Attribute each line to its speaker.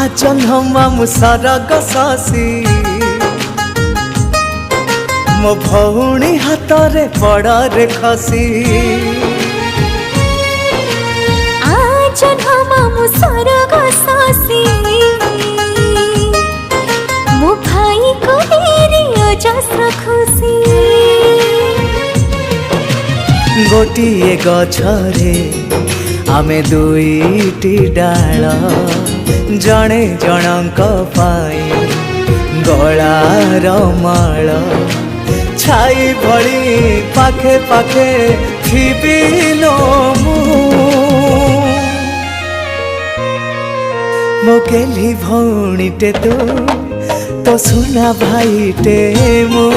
Speaker 1: जन्म मु सरग सासी मो भौणी हाथ रे पड़ रे खसी
Speaker 2: जन्म मु सरग सासी मो भाई को मेरी अजस्र खुशी
Speaker 1: गोटिए गछरे आमे दुईटी डाल जणे जनक पाई गलार माल छाई भली पाखे पाखे थिबिलो मो गेली भौणीटे तो सुना भाईटे मो